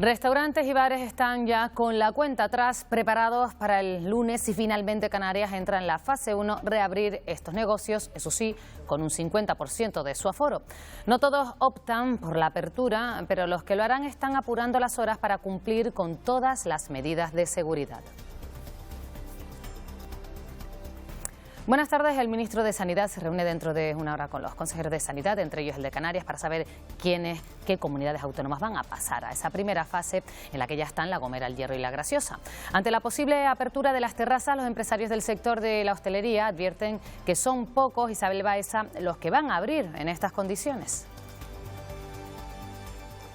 Restaurantes y bares están ya con la cuenta atrás, preparados para el lunes y finalmente Canarias entra en la fase 1, reabrir estos negocios, eso sí, con un 50% de su aforo. No todos optan por la apertura, pero los que lo harán están apurando las horas para cumplir con todas las medidas de seguridad. Buenas tardes. El ministro de Sanidad se reúne dentro de una hora con los consejeros de Sanidad, entre ellos el de Canarias, para saber qué comunidades autónomas van a pasar a esa primera fase en la que ya están La Gomera, El Hierro y La Graciosa. Ante la posible apertura de las terrazas, los empresarios del sector de la hostelería advierten que son pocos, Isabel Baeza, los que van a abrir en estas condiciones.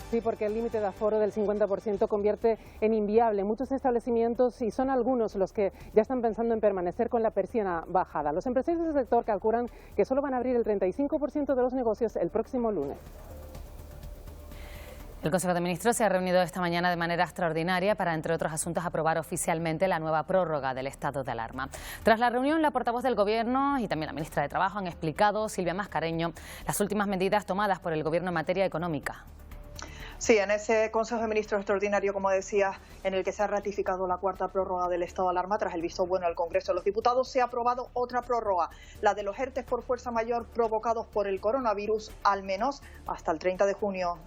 Sí, porque el límite de aforo del 50% convierte en inviable muchos establecimientos y son algunos los que ya están pensando en permanecer con la persiana bajada. Los empresarios del sector calculan que solo van a abrir el 35% de los negocios el próximo lunes. El Consejo de Ministros se ha reunido esta mañana de manera extraordinaria para, entre otros asuntos, aprobar oficialmente la nueva prórroga del estado de alarma. Tras la reunión, la portavoz del Gobierno y también la ministra de Trabajo han explicado, Silvia Mascareño, las últimas medidas tomadas por el Gobierno en materia económica. Sí, en ese Consejo de Ministros extraordinario, como decía, en el que se ha ratificado la cuarta prórroga del estado de alarma tras el visto bueno al Congreso de los Diputados, se ha aprobado otra prórroga, la de los ERTE por fuerza mayor provocados por el coronavirus, al menos hasta el 30 de junio.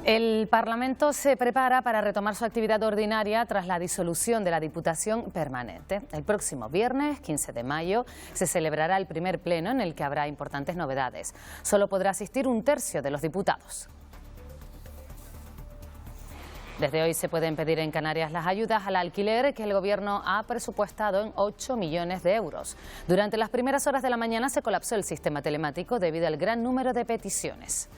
El Parlamento se prepara para retomar su actividad ordinaria tras la disolución de la Diputación Permanente. El próximo viernes, 15 de mayo, se celebrará el primer pleno en el que habrá importantes novedades. Solo podrá asistir un tercio de los diputados. Desde hoy se pueden pedir en Canarias las ayudas al alquiler que el Gobierno ha presupuestado en 8 millones de euros. Durante las primeras horas de la mañana se colapsó el sistema telemático debido al gran número de peticiones.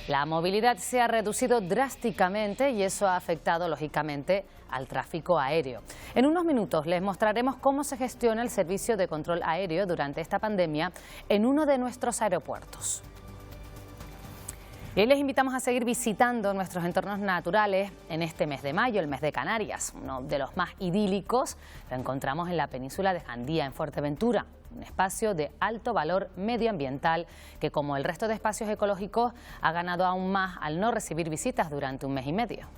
La movilidad se ha reducido drásticamente y eso ha afectado, lógicamente, al tráfico aéreo. En unos minutos les mostraremos cómo se gestiona el servicio de control aéreo durante esta pandemia en uno de nuestros aeropuertos. Y hoy les invitamos a seguir visitando nuestros entornos naturales en este mes de mayo, el mes de Canarias. Uno de los más idílicos lo encontramos en la península de Jandía, en Fuerteventura. Un espacio de alto valor medioambiental que, como el resto de espacios ecológicos, ha ganado aún más al no recibir visitas durante un mes y medio.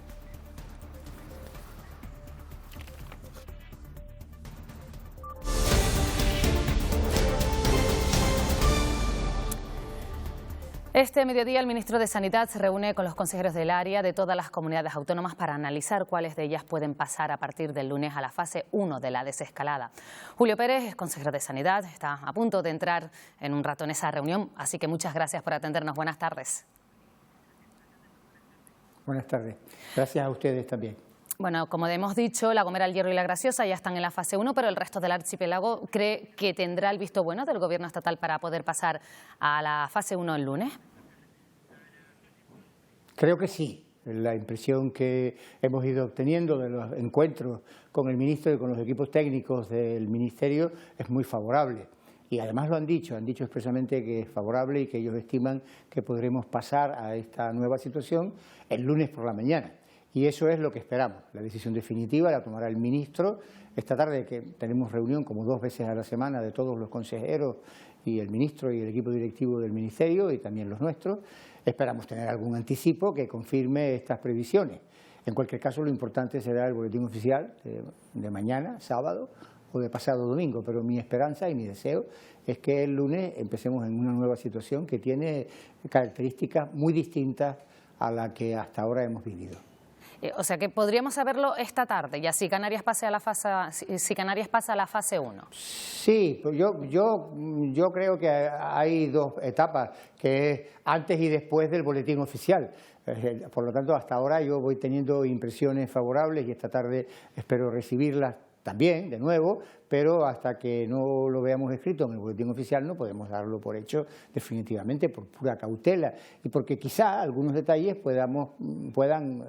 Este mediodía el ministro de Sanidad se reúne con los consejeros del área de todas las comunidades autónomas para analizar cuáles de ellas pueden pasar a partir del lunes a la fase 1 de la desescalada. Julio Pérez, consejero de Sanidad, está a punto de entrar en un rato en esa reunión, así que muchas gracias por atendernos. Buenas tardes. Buenas tardes. Gracias a ustedes también. Bueno, como hemos dicho, La Gomera, El Hierro y La Graciosa ya están en la fase 1, pero el resto del archipiélago cree que tendrá el visto bueno del Gobierno estatal para poder pasar a la fase 1 el lunes. Creo que sí. La impresión que hemos ido obteniendo de los encuentros con el ministro y con los equipos técnicos del ministerio es muy favorable. Y además lo han dicho expresamente que es favorable y que ellos estiman que podremos pasar a esta nueva situación el lunes por la mañana. Y eso es lo que esperamos. La decisión definitiva la tomará el ministro. Esta tarde, que tenemos reunión como 2 veces a la semana de todos los consejeros y el ministro y el equipo directivo del ministerio y también los nuestros, esperamos tener algún anticipo que confirme estas previsiones. En cualquier caso, lo importante será el boletín oficial de mañana, sábado, o de pasado domingo, pero mi esperanza y mi deseo es que el lunes empecemos en una nueva situación que tiene características muy distintas a la que hasta ahora hemos vivido. O sea que podríamos saberlo esta tarde, ya si Canarias pasa a la fase 1. Sí, pues yo creo que hay 2 etapas, que es antes y después del boletín oficial. Por lo tanto, hasta ahora yo voy teniendo impresiones favorables y esta tarde espero recibirlas también, de nuevo, pero hasta que no lo veamos escrito en el boletín oficial no podemos darlo por hecho definitivamente, por pura cautela y porque quizá algunos detalles puedan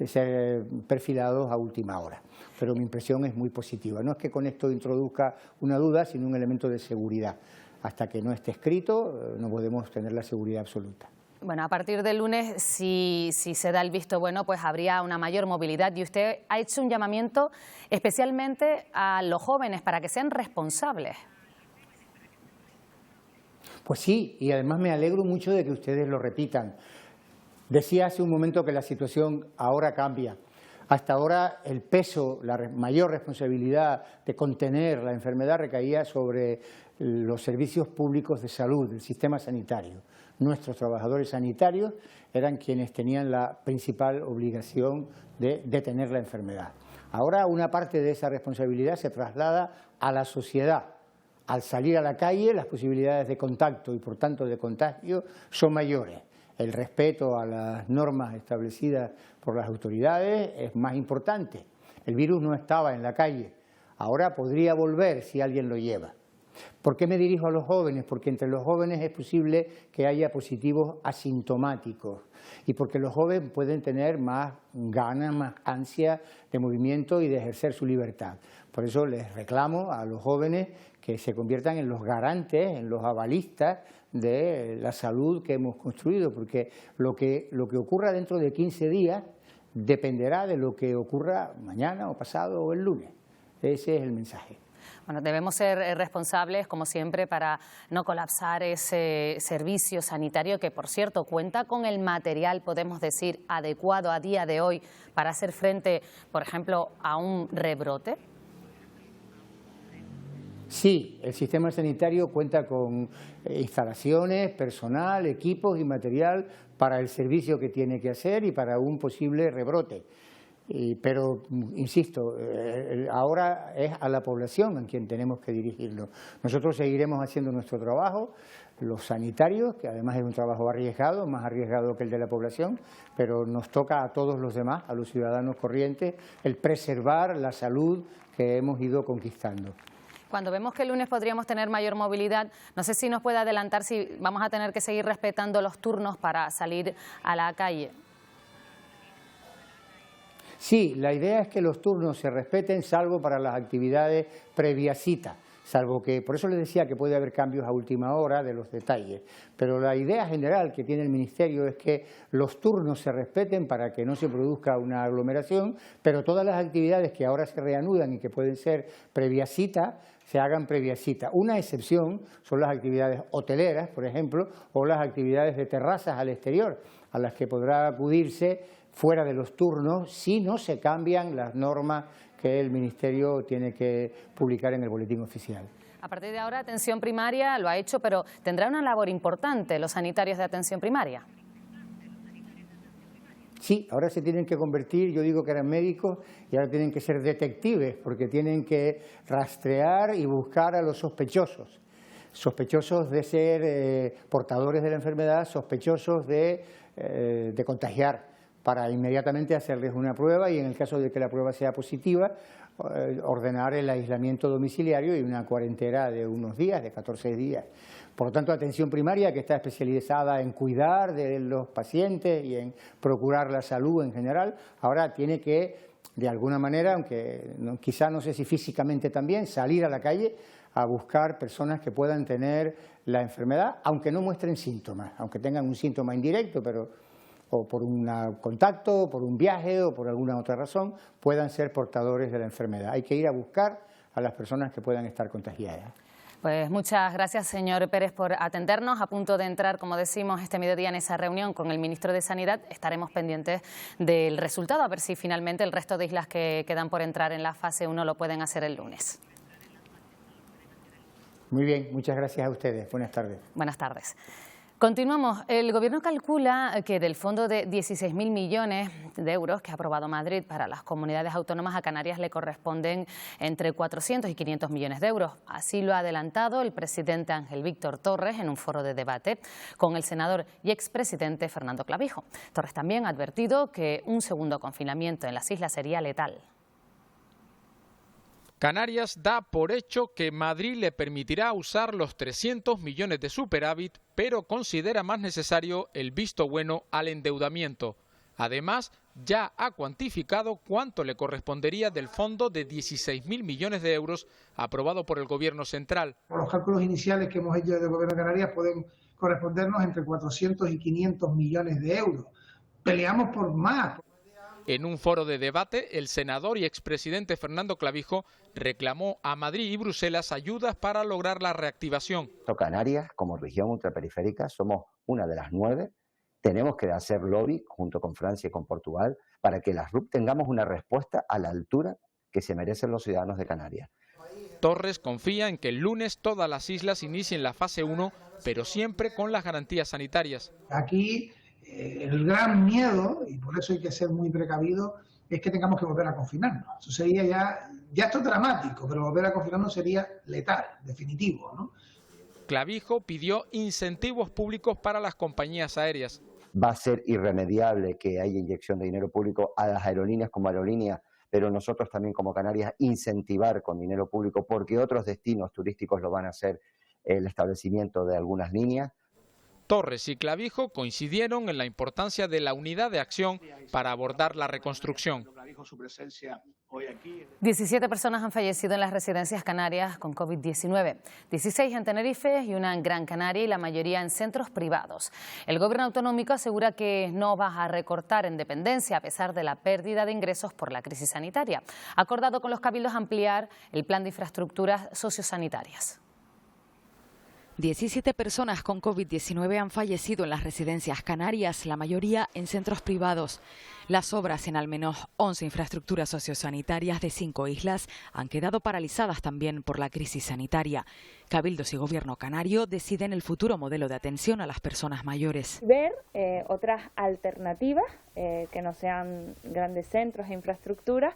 ser perfilados a última hora. Pero mi impresión es muy positiva. No es que con esto introduzca una duda, sino un elemento de seguridad. Hasta que no esté escrito no podemos tener la seguridad absoluta. Bueno, a partir del lunes, si se da el visto bueno, pues habría una mayor movilidad y usted ha hecho un llamamiento especialmente a los jóvenes para que sean responsables. Pues sí, y además me alegro mucho de que ustedes lo repitan. Decía hace un momento que la situación ahora cambia. Hasta ahora el peso, la mayor responsabilidad de contener la enfermedad recaía sobre los servicios públicos de salud, el sistema sanitario. Nuestros trabajadores sanitarios eran quienes tenían la principal obligación de detener la enfermedad. Ahora una parte de esa responsabilidad se traslada a la sociedad. Al salir a la calle, las posibilidades de contacto y por tanto de contagio son mayores. El respeto a las normas establecidas por las autoridades es más importante. El virus no estaba en la calle, ahora podría volver si alguien lo lleva. ¿Por qué me dirijo a los jóvenes? Porque entre los jóvenes es posible que haya positivos asintomáticos y porque los jóvenes pueden tener más ganas, más ansia de movimiento y de ejercer su libertad. Por eso les reclamo a los jóvenes que se conviertan en los garantes, en los avalistas de la salud que hemos construido, porque lo que ocurra dentro de 15 días dependerá de lo que ocurra mañana o pasado o el lunes. Ese es el mensaje. Bueno, debemos ser responsables, como siempre, para no colapsar ese servicio sanitario que, por cierto, cuenta con el material, podemos decir, adecuado a día de hoy para hacer frente, por ejemplo, a un rebrote. Sí, el sistema sanitario cuenta con instalaciones, personal, equipos y material para el servicio que tiene que hacer y para un posible rebrote. Pero, insisto, ahora es a la población a quien tenemos que dirigirlo. Nosotros seguiremos haciendo nuestro trabajo, los sanitarios, que además es un trabajo arriesgado, más arriesgado que el de la población, pero nos toca a todos los demás, a los ciudadanos corrientes, el preservar la salud que hemos ido conquistando. Cuando vemos que el lunes podríamos tener mayor movilidad, no sé si nos puede adelantar si vamos a tener que seguir respetando los turnos para salir a la calle. Sí, la idea es que los turnos se respeten, salvo para las actividades previa cita, salvo que, por eso les decía que puede haber cambios a última hora de los detalles, pero la idea general que tiene el Ministerio es que los turnos se respeten para que no se produzca una aglomeración, pero todas las actividades que ahora se reanudan y que pueden ser previa cita, se hagan previa cita. Una excepción son las actividades hoteleras, por ejemplo, o las actividades de terrazas al exterior, a las que podrá acudirse fuera de los turnos si no se cambian las normas que el Ministerio tiene que publicar en el boletín oficial. A partir de ahora, atención primaria lo ha hecho, pero tendrá una labor importante los sanitarios de atención primaria. Sí, ahora se tienen que convertir, yo digo que eran médicos, y ahora tienen que ser detectives, porque tienen que rastrear y buscar a los sospechosos. Sospechosos de ser portadores de la enfermedad, sospechosos de contagiar, para inmediatamente hacerles una prueba y en el caso de que la prueba sea positiva, ordenar el aislamiento domiciliario y una cuarentena de unos días, de 14 días. Por lo tanto, atención primaria, que está especializada en cuidar de los pacientes y en procurar la salud en general, ahora tiene que, de alguna manera, aunque quizá no sé si físicamente también, salir a la calle a buscar personas que puedan tener la enfermedad, aunque no muestren síntomas, aunque tengan un síntoma indirecto, pero o por un contacto, o por un viaje, o por alguna otra razón, puedan ser portadores de la enfermedad. Hay que ir a buscar a las personas que puedan estar contagiadas. Pues muchas gracias, señor Pérez, por atendernos. A punto de entrar, como decimos, este mediodía en esa reunión con el ministro de Sanidad, estaremos pendientes del resultado, a ver si finalmente el resto de islas que quedan por entrar en la fase 1 lo pueden hacer el lunes. Muy bien, muchas gracias a ustedes. Buenas tardes. Buenas tardes. Continuamos. El Gobierno calcula que del fondo de 16.000 millones de euros que ha aprobado Madrid para las comunidades autónomas, a Canarias le corresponden entre 400 y 500 millones de euros. Así lo ha adelantado el presidente Ángel Víctor Torres en un foro de debate con el senador y expresidente Fernando Clavijo. Torres también ha advertido que un segundo confinamiento en las islas sería letal. Canarias da por hecho que Madrid le permitirá usar los 300 millones de superávit, pero considera más necesario el visto bueno al endeudamiento. Además, ya ha cuantificado cuánto le correspondería del fondo de 16.000 millones de euros aprobado por el Gobierno central. Los cálculos iniciales que hemos hecho desde el Gobierno de Canarias pueden correspondernos entre 400 y 500 millones de euros. Peleamos por más. En un foro de debate, el senador y expresidente Fernando Clavijo reclamó a Madrid y Bruselas ayudas para lograr la reactivación. Canarias, como región ultraperiférica, somos una de las 9 Tenemos que hacer lobby junto con Francia y con Portugal para que las RUP tengamos una respuesta a la altura que se merecen los ciudadanos de Canarias. Torres confía en que el lunes todas las islas inicien la fase 1, pero siempre con las garantías sanitarias. Aquí el gran miedo, y por eso hay que ser muy precavido, es que tengamos que volver a confinarnos. Eso sería ya esto es dramático, pero volver a confinarnos sería letal, definitivo, ¿no? Clavijo pidió incentivos públicos para las compañías aéreas. Va a ser irremediable que haya inyección de dinero público a las aerolíneas como aerolíneas, pero nosotros también como Canarias incentivar con dinero público, porque otros destinos turísticos lo van a hacer, el establecimiento de algunas líneas. Torres y Clavijo coincidieron en la importancia de la unidad de acción para abordar la reconstrucción. 17 personas han fallecido en las residencias canarias con COVID-19, 16 en Tenerife y una en Gran Canaria y la mayoría en centros privados. El gobierno autonómico asegura que no va a recortar en dependencia a pesar de la pérdida de ingresos por la crisis sanitaria. Ha acordado con los cabildos ampliar el plan de infraestructuras sociosanitarias. 17 personas con COVID-19 han fallecido en las residencias canarias, la mayoría en centros privados. Las obras en al menos 11 infraestructuras sociosanitarias de 5 islas han quedado paralizadas también por la crisis sanitaria. Cabildos y Gobierno canario deciden el futuro modelo de atención a las personas mayores. Ver otras alternativas que no sean grandes centros e infraestructuras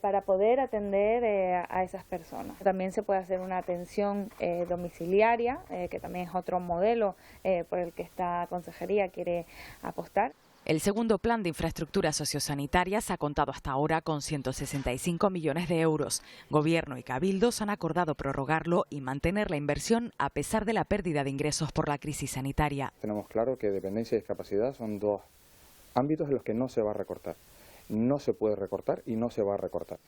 para poder atender a esas personas. También se puede hacer una atención domiciliaria, que también es otro modelo por el que esta consejería quiere apostar. El segundo plan de infraestructuras sociosanitarias ha contado hasta ahora con 165 millones de euros. Gobierno y cabildos han acordado prorrogarlo y mantener la inversión a pesar de la pérdida de ingresos por la crisis sanitaria. Tenemos claro que dependencia y discapacidad son dos ámbitos en los que no se va a recortar. No se puede recortar y no se va a recortar.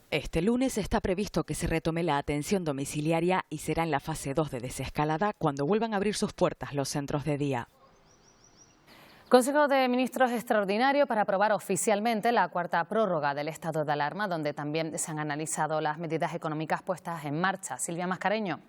Este lunes está previsto que se retome la atención domiciliaria y será en la fase 2 de desescalada cuando vuelvan a abrir sus puertas los centros de día. Consejo de Ministros extraordinario para aprobar oficialmente la cuarta prórroga del estado de alarma, donde también se han analizado las medidas económicas puestas en marcha. Silvia Mascareño.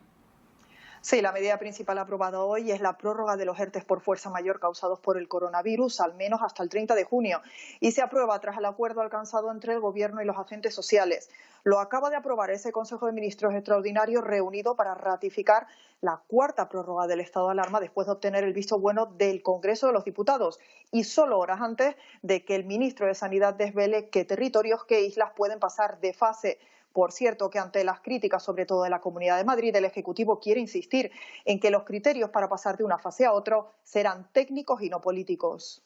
Sí, la medida principal aprobada hoy es la prórroga de los ERTE por fuerza mayor causados por el coronavirus, al menos hasta el 30 de junio, y se aprueba tras el acuerdo alcanzado entre el Gobierno y los agentes sociales. Lo acaba de aprobar ese Consejo de Ministros extraordinario reunido para ratificar la cuarta prórroga del estado de alarma después de obtener el visto bueno del Congreso de los Diputados y solo horas antes de que el ministro de Sanidad desvele qué territorios, qué islas pueden pasar de fase. Por cierto, que ante las críticas, sobre todo de la Comunidad de Madrid, el Ejecutivo quiere insistir en que los criterios para pasar de una fase a otra serán técnicos y no políticos.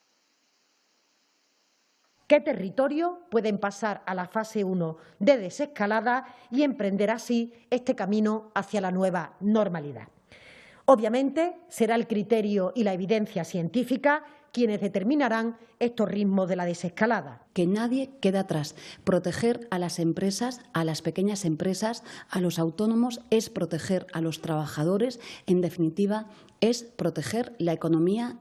¿Qué territorio pueden pasar a la fase 1 de desescalada y emprender así este camino hacia la nueva normalidad? Obviamente, será el criterio y la evidencia científica quienes determinarán estos ritmos de la desescalada. Que nadie quede atrás. Proteger a las empresas, a las pequeñas empresas, a los autónomos, es proteger a los trabajadores. En definitiva, es proteger la economía.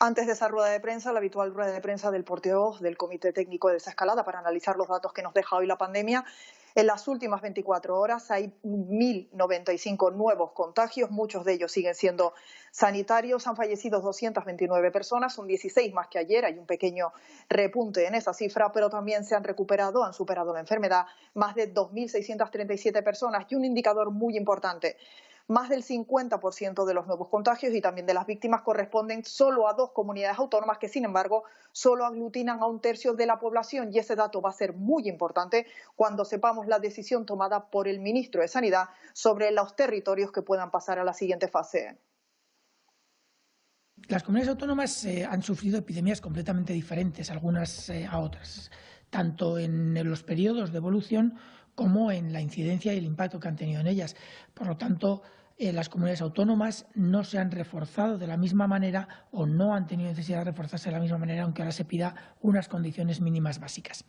Antes de esa rueda de prensa, la habitual rueda de prensa del portavoz del Comité Técnico de Desescalada para analizar los datos que nos deja hoy la pandemia. En las últimas 24 horas hay 1.095 nuevos contagios, muchos de ellos siguen siendo sanitarios. Han fallecido 229 personas, son 16 más que ayer. Hay un pequeño repunte en esa cifra, pero también se han recuperado, han superado la enfermedad más de 2.637 personas. Y un indicador muy importante: más del 50% de los nuevos contagios y también de las víctimas corresponden solo a 2 comunidades autónomas que, sin embargo, solo aglutinan a 1/3 de la población, y ese dato va a ser muy importante cuando sepamos la decisión tomada por el ministro de Sanidad sobre los territorios que puedan pasar a la siguiente fase. Las comunidades autónomas han sufrido epidemias completamente diferentes, algunas a otras, tanto en los periodos de evolución como en la incidencia y el impacto que han tenido en ellas. Por lo tanto, las comunidades autónomas no se han reforzado de la misma manera o no han tenido necesidad de reforzarse de la misma manera, aunque ahora se pida unas condiciones mínimas básicas.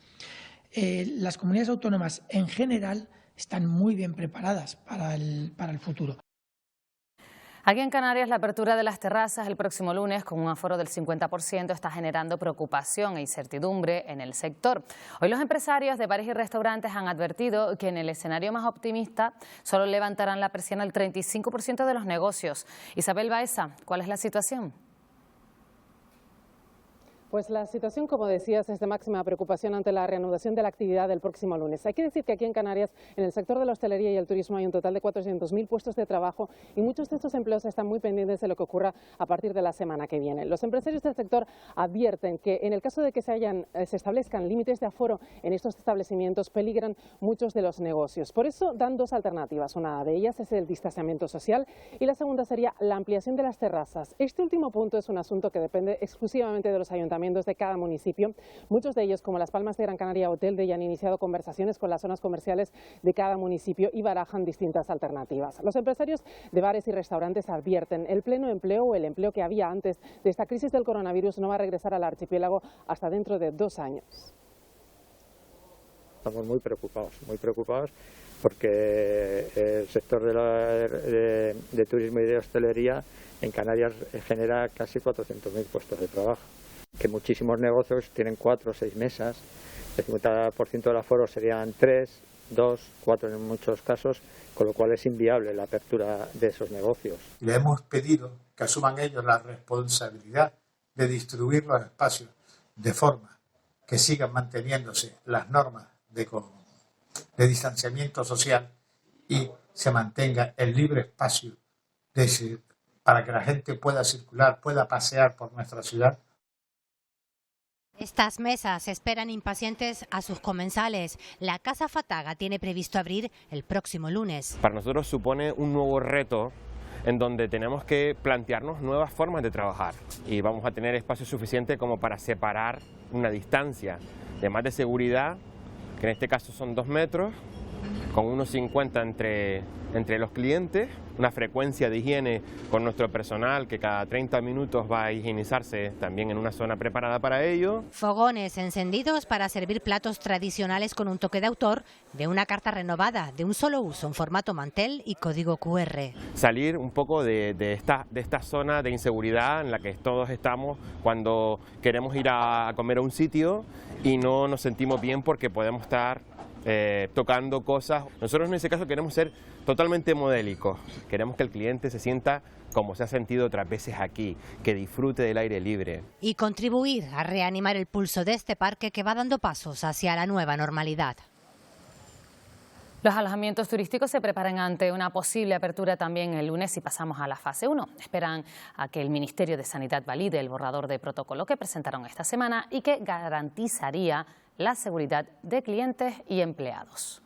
Las comunidades autónomas en general están muy bien preparadas para el futuro. Aquí en Canarias, la apertura de las terrazas el próximo lunes con un aforo del 50% está generando preocupación e incertidumbre en el sector. Hoy los empresarios de bares y restaurantes han advertido que en el escenario más optimista solo levantarán la persiana el 35% de los negocios. Isabel Baeza, ¿cuál es la situación? Pues la situación, como decías, es de máxima preocupación ante la reanudación de la actividad del próximo lunes. Hay que decir que aquí en Canarias, en el sector de la hostelería y el turismo, hay un total de 400.000 puestos de trabajo y muchos de estos empleos están muy pendientes de lo que ocurra a partir de la semana que viene. Los empresarios del sector advierten que en el caso de que se establezcan límites de aforo en estos establecimientos, peligran muchos de los negocios. Por eso dan dos alternativas. Una de ellas es el distanciamiento social y la segunda sería la ampliación de las terrazas. Este último punto es un asunto que depende exclusivamente de los ayuntamientos de cada municipio. Muchos de ellos, como Las Palmas de Gran Canaria Hotel, ya han iniciado conversaciones con las zonas comerciales de cada municipio y barajan distintas alternativas. Los empresarios de bares y restaurantes advierten el pleno empleo o el empleo que había antes de esta crisis del coronavirus no va a regresar al archipiélago hasta dentro de 2 años. Estamos muy preocupados porque el sector de turismo y de hostelería en Canarias genera casi 400.000 puestos de trabajo, que muchísimos negocios tienen 4 o 6 mesas, el 50% del aforo serían 3, 2, 4 en muchos casos, con lo cual es inviable la apertura de esos negocios. Le hemos pedido que asuman ellos la responsabilidad de distribuir los espacios de forma que sigan manteniéndose las normas de distanciamiento social y se mantenga el libre espacio para que la gente pueda circular, pueda pasear por nuestra ciudad. Estas mesas esperan impacientes a sus comensales. La Casa Fataga tiene previsto abrir el próximo lunes. Para nosotros supone un nuevo reto en donde tenemos que plantearnos nuevas formas de trabajar y vamos a tener espacio suficiente como para separar una distancia de más de seguridad, que en este caso son 2 metros, con unos 50 entre los clientes, una frecuencia de higiene con nuestro personal que cada 30 minutos va a higienizarse también en una zona preparada para ello. Fogones encendidos para servir platos tradicionales con un toque de autor, de una carta renovada, de un solo uso en formato mantel y código QR. Salir un poco de esta zona de inseguridad en la que todos estamos cuando queremos ir a comer a un sitio y no nos sentimos bien porque podemos estar tocando cosas. Nosotros en ese caso queremos ser totalmente modélicos, queremos que el cliente se sienta como se ha sentido otras veces aquí, que disfrute del aire libre. Y contribuir a reanimar el pulso de este parque que va dando pasos hacia la nueva normalidad. Los alojamientos turísticos se preparan ante una posible apertura también el lunes y pasamos a la fase 1. Esperan a que el Ministerio de Sanidad valide el borrador de protocolo que presentaron esta semana y que garantizaría la seguridad de clientes y empleados.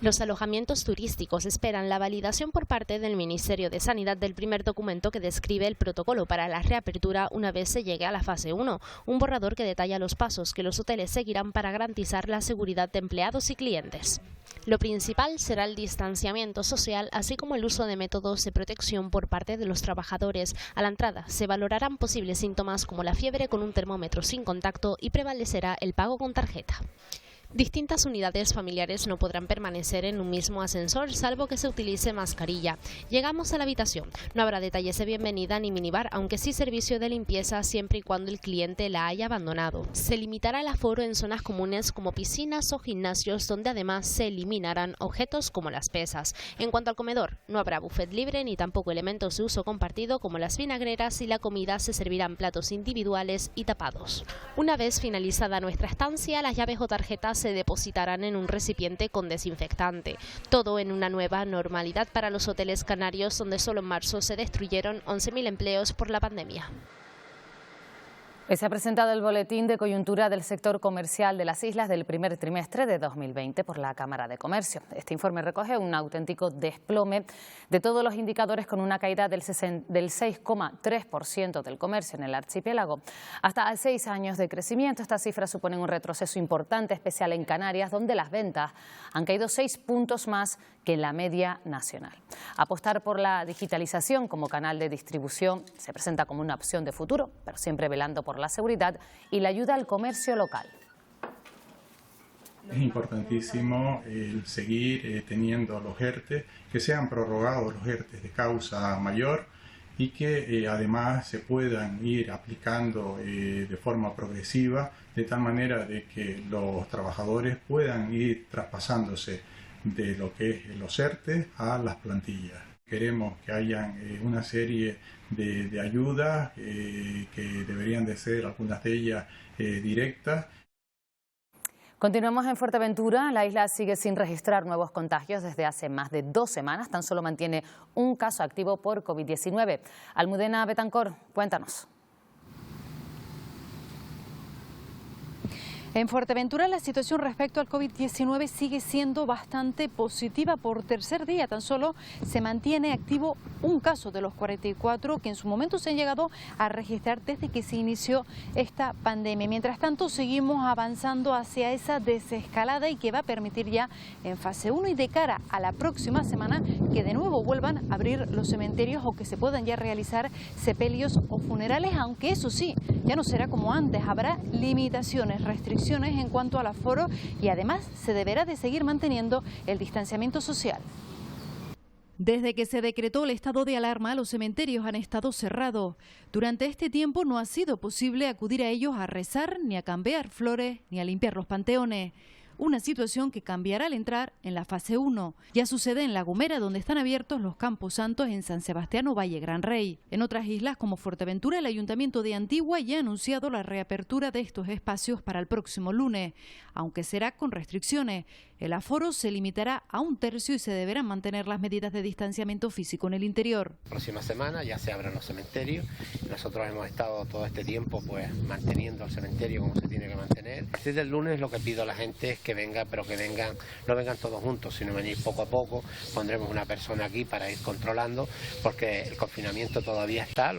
Los alojamientos turísticos esperan la validación por parte del Ministerio de Sanidad del primer documento que describe el protocolo para la reapertura una vez se llegue a la fase 1, un borrador que detalla los pasos que los hoteles seguirán para garantizar la seguridad de empleados y clientes. Lo principal será el distanciamiento social, así como el uso de métodos de protección por parte de los trabajadores. A la entrada se valorarán posibles síntomas como la fiebre con un termómetro sin contacto y prevalecerá el pago con tarjeta. Distintas unidades familiares no podrán permanecer en un mismo ascensor, salvo que se utilice mascarilla. Llegamos a la habitación. No habrá detalles de bienvenida ni minibar, aunque sí servicio de limpieza siempre y cuando el cliente la haya abandonado. Se limitará el aforo en zonas comunes como piscinas o gimnasios, donde además se eliminarán objetos como las pesas. En cuanto al comedor, no habrá buffet libre ni tampoco elementos de uso compartido como las vinagreras, y la comida se servirán platos individuales y tapados. Una vez finalizada nuestra estancia, las llaves o tarjetas se depositarán en un recipiente con desinfectante. Todo en una nueva normalidad para los hoteles canarios, donde solo en marzo se destruyeron 11.000 empleos por la pandemia. Se ha presentado el boletín de coyuntura del sector comercial de las islas del primer trimestre de 2020 por la Cámara de Comercio. Este informe recoge un auténtico desplome de todos los indicadores, con una caída del 6,3% del comercio en el archipiélago. Hasta 6 años de crecimiento, estas cifras suponen un retroceso importante, especial en Canarias, donde las ventas han caído 6 puntos más que en la media nacional. Apostar por la digitalización como canal de distribución se presenta como una opción de futuro, pero siempre velando por la seguridad y la ayuda al comercio local. Es importantísimo seguir teniendo los ERTE, que sean prorrogados los ERTE de causa mayor y que además se puedan ir aplicando de forma progresiva, de tal manera de que los trabajadores puedan ir traspasándose de lo que es los ERTE a las plantillas. Queremos que hayan una serie de ayudas que deberían de ser, algunas de ellas directas. Continuamos en Fuerteventura. La isla sigue sin registrar nuevos contagios desde hace más de 2 semanas. Tan solo mantiene un caso activo por COVID-19. Almudena Betancor, cuéntanos. En Fuerteventura la situación respecto al COVID-19 sigue siendo bastante positiva. Por tercer día tan solo se mantiene activo un caso de los 44 que en su momento se han llegado a registrar desde que se inició esta pandemia. Mientras tanto seguimos avanzando hacia esa desescalada y que va a permitir ya en fase 1 y de cara a la próxima semana que de nuevo vuelvan a abrir los cementerios o que se puedan ya realizar sepelios o funerales, aunque eso sí, ya no será como antes, habrá limitaciones, restricciones en cuanto al aforo y además se deberá de seguir manteniendo el distanciamiento social. Desde que se decretó el estado de alarma, los cementerios han estado cerrados. Durante este tiempo no ha sido posible acudir a ellos a rezar, ni a cambiar flores, ni a limpiar los panteones. Una situación que cambiará al entrar en la fase 1. Ya sucede en La Gomera, donde están abiertos los Campos Santos en San Sebastián o Valle Gran Rey. En otras islas como Fuerteventura, el Ayuntamiento de Antigua ya ha anunciado la reapertura de estos espacios para el próximo lunes, aunque será con restricciones. El aforo se limitará a 1/3 y se deberán mantener las medidas de distanciamiento físico en el interior. La próxima semana ya se abren los cementerios. Nosotros hemos estado todo este tiempo manteniendo el cementerio como se tiene que mantener. A partir del lunes lo que pido a la gente es que venga, pero que vengan, no vengan todos juntos, sino venir poco a poco. Pondremos una persona aquí para ir controlando, porque el confinamiento todavía está.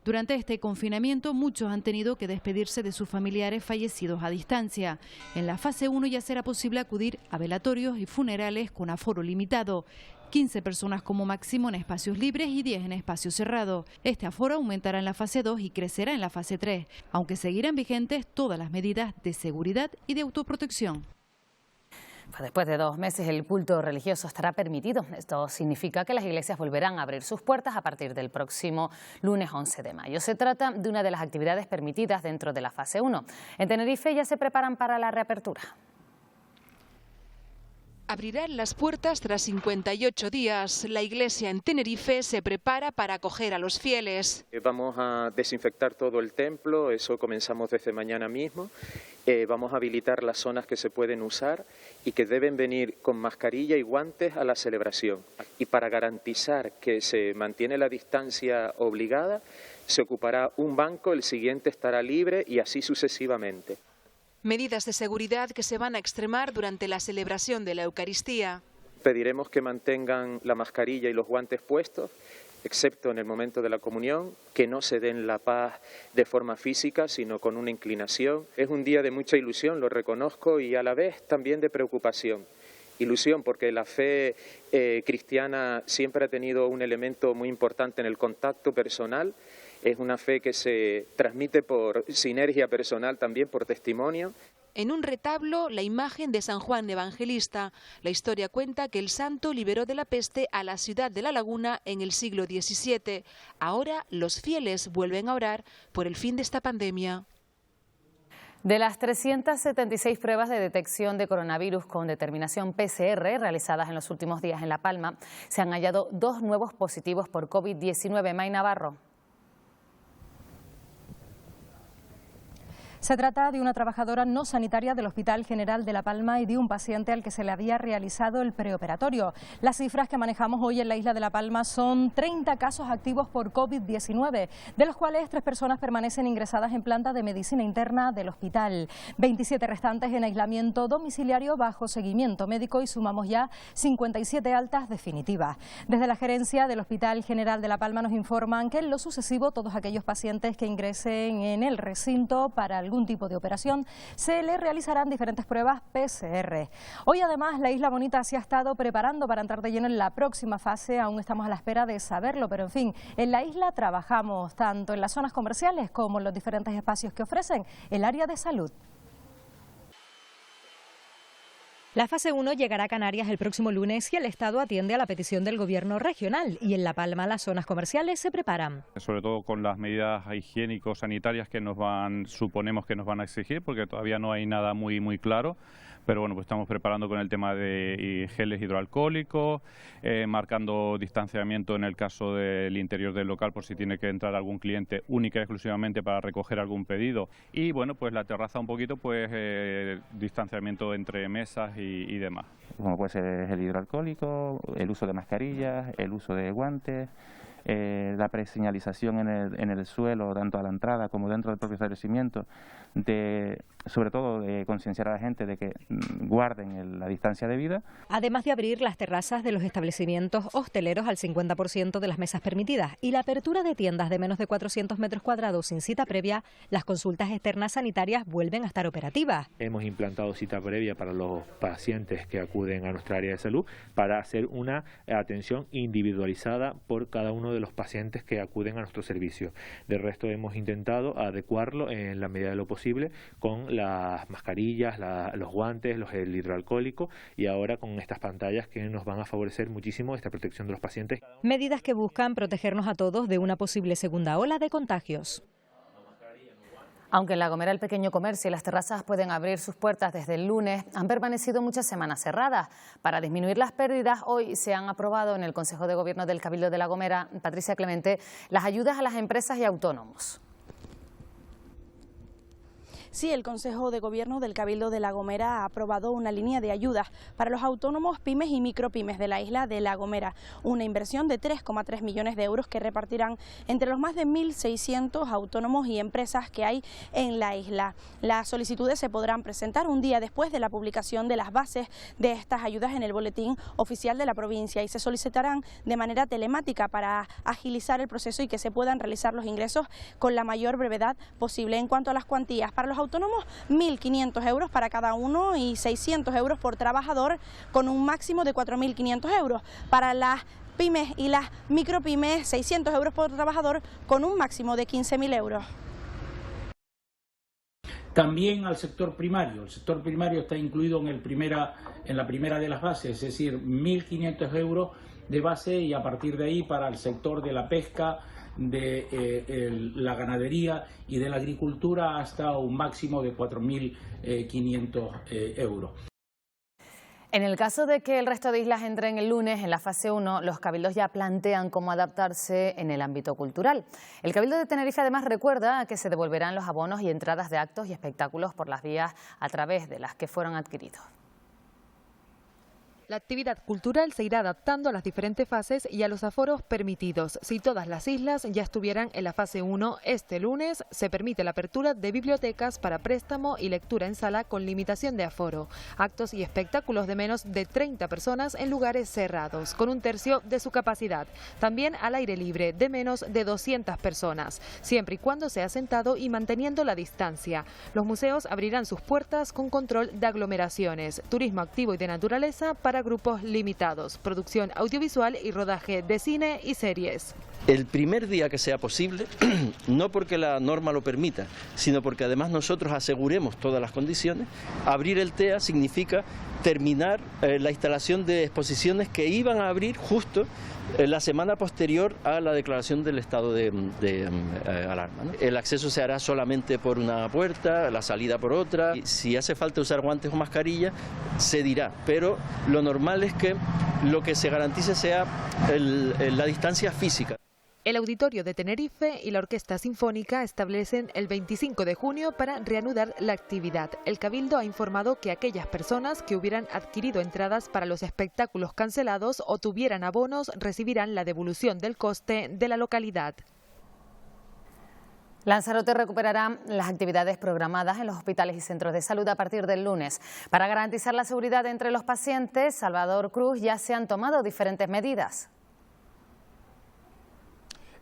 Durante este confinamiento, muchos han tenido que despedirse de sus familiares fallecidos a distancia. En la fase 1 ya será posible acudir a velatorios y funerales con aforo limitado. 15 personas como máximo en espacios libres y 10 en espacios cerrados. Este aforo aumentará en la fase 2 y crecerá en la fase 3, aunque seguirán vigentes todas las medidas de seguridad y de autoprotección. Después de 2 meses el culto religioso estará permitido. Esto significa que las iglesias volverán a abrir sus puertas a partir del próximo lunes 11 de mayo. Se trata de una de las actividades permitidas dentro de la fase 1. En Tenerife ya se preparan para la reapertura. Abrirán las puertas tras 58 días. La iglesia en Tenerife se prepara para acoger a los fieles. Vamos a desinfectar todo el templo, eso comenzamos desde mañana mismo. Vamos a habilitar las zonas que se pueden usar y que deben venir con mascarilla y guantes a la celebración. Y para garantizar que se mantiene la distancia obligada, se ocupará un banco, el siguiente estará libre y así sucesivamente. Medidas de seguridad que se van a extremar durante la celebración de la Eucaristía. Pediremos que mantengan la mascarilla y los guantes puestos, excepto en el momento de la comunión, que no se den la paz de forma física, sino con una inclinación. Es un día de mucha ilusión, lo reconozco, y a la vez también de preocupación. Ilusión porque la fe cristiana siempre ha tenido un elemento muy importante en el contacto personal. Es una fe que se transmite por sinergia personal, también por testimonio. En un retablo, la imagen de San Juan Evangelista. La historia cuenta que el santo liberó de la peste a la ciudad de La Laguna en el siglo XVII. Ahora los fieles vuelven a orar por el fin de esta pandemia. De las 376 pruebas de detección de coronavirus con determinación PCR realizadas en los últimos días en La Palma, se han hallado 2 nuevos positivos por COVID-19. May Navarro. Se trata de una trabajadora no sanitaria del Hospital General de La Palma y de un paciente al que se le había realizado el preoperatorio. Las cifras que manejamos hoy en la isla de La Palma son 30 casos activos por COVID-19, de los cuales 3 personas permanecen ingresadas en planta de medicina interna del hospital, 27 restantes en aislamiento domiciliario bajo seguimiento médico y sumamos ya 57 altas definitivas. Desde la gerencia del Hospital General de La Palma nos informan que en lo sucesivo todos aquellos pacientes que ingresen en el recinto para algún tipo de operación se les realizarán diferentes pruebas PCR. Hoy además la Isla Bonita se ha estado preparando para entrar de lleno en la próxima fase, aún estamos a la espera de saberlo, pero en fin, en la isla trabajamos tanto en las zonas comerciales como en los diferentes espacios que ofrecen el área de salud. La fase 1 llegará a Canarias el próximo lunes y el Estado atiende a la petición del Gobierno regional y en La Palma las zonas comerciales se preparan. Sobre todo con las medidas higiénico-sanitarias que suponemos que nos van a exigir, porque todavía no hay nada muy claro, pero bueno, pues estamos preparando con el tema de geles hidroalcohólicos, marcando distanciamiento en el caso del interior del local por si tiene que entrar algún cliente única y exclusivamente para recoger algún pedido. Y bueno, pues la terraza un poquito, pues distanciamiento entre mesas y demás. Como puede ser el hidroalcohólico, el uso de mascarillas, el uso de guantes, la preseñalización en el suelo, tanto a la entrada como dentro del propio establecimiento, sobre todo de concienciar a la gente de que guarden la distancia debida. Además de abrir las terrazas de los establecimientos hosteleros al 50% de las mesas permitidas y la apertura de tiendas de menos de 400 metros cuadrados sin cita previa, las consultas externas sanitarias vuelven a estar operativas. Hemos implantado cita previa para los pacientes que acuden a nuestra área de salud para hacer una atención individualizada por cada uno de los pacientes que acuden a nuestro servicio. De resto hemos intentado adecuarlo en la medida de lo posible con las mascarillas, los guantes, el hidroalcohólico y ahora con estas pantallas que nos van a favorecer muchísimo esta protección de los pacientes. Medidas que buscan protegernos a todos de una posible segunda ola de contagios. Aunque en La Gomera el pequeño comercio y las terrazas pueden abrir sus puertas desde el lunes, han permanecido muchas semanas cerradas. Para disminuir las pérdidas, hoy se han aprobado en el Consejo de Gobierno del Cabildo de La Gomera, Patricia Clemente, las ayudas a las empresas y autónomos. Sí, el Consejo de Gobierno del Cabildo de La Gomera ha aprobado una línea de ayudas para los autónomos, pymes y micropymes de la isla de La Gomera, una inversión de 3,3 millones de euros que repartirán entre los más de 1.600 autónomos y empresas que hay en la isla. Las solicitudes se podrán presentar un día después de la publicación de las bases de estas ayudas en el boletín oficial de la provincia y se solicitarán de manera telemática para agilizar el proceso y que se puedan realizar los ingresos con la mayor brevedad posible. En cuanto a las cuantías, para los autónomos 1.500 euros para cada uno y 600 euros por trabajador con un máximo de 4.500 euros. Para las pymes y las micropymes 600 euros por trabajador con un máximo de 15.000 euros. También al sector primario. El sector primario está incluido en la primera de las bases, es decir, 1.500 euros de base y a partir de ahí para el sector de la pesca, de la ganadería y de la agricultura hasta un máximo de 4.500 euros. En el caso de que el resto de islas entren el lunes en la fase 1, los cabildos ya plantean cómo adaptarse en el ámbito cultural. El Cabildo de Tenerife además recuerda que se devolverán los abonos y entradas de actos y espectáculos por las vías a través de las que fueron adquiridos. La actividad cultural se irá adaptando a las diferentes fases y a los aforos permitidos. Si todas las islas ya estuvieran en la fase 1, este lunes se permite la apertura de bibliotecas para préstamo y lectura en sala con limitación de aforo. Actos y espectáculos de menos de 30 personas en lugares cerrados, con un tercio de su capacidad. También al aire libre, de menos de 200 personas, siempre y cuando sea sentado y manteniendo la distancia. Los museos abrirán sus puertas con control de aglomeraciones, turismo activo y de naturaleza para grupos limitados, producción audiovisual y rodaje de cine y series. El primer día que sea posible, no porque la norma lo permita, sino porque además nosotros aseguremos todas las condiciones, abrir el TEA significa terminar la instalación de exposiciones que iban a abrir justo la semana posterior a la declaración del estado de alarma, ¿no? El acceso se hará solamente por una puerta, la salida por otra. Y si hace falta usar guantes o mascarilla, se dirá, pero lo normal es que lo que se garantice sea la distancia física. El Auditorio de Tenerife y la Orquesta Sinfónica establecen el 25 de junio para reanudar la actividad. El Cabildo ha informado que aquellas personas que hubieran adquirido entradas para los espectáculos cancelados o tuvieran abonos recibirán la devolución del coste de la localidad. Lanzarote recuperará las actividades programadas en los hospitales y centros de salud a partir del lunes. Para garantizar la seguridad entre los pacientes, Salvador Cruz, ya se han tomado diferentes medidas.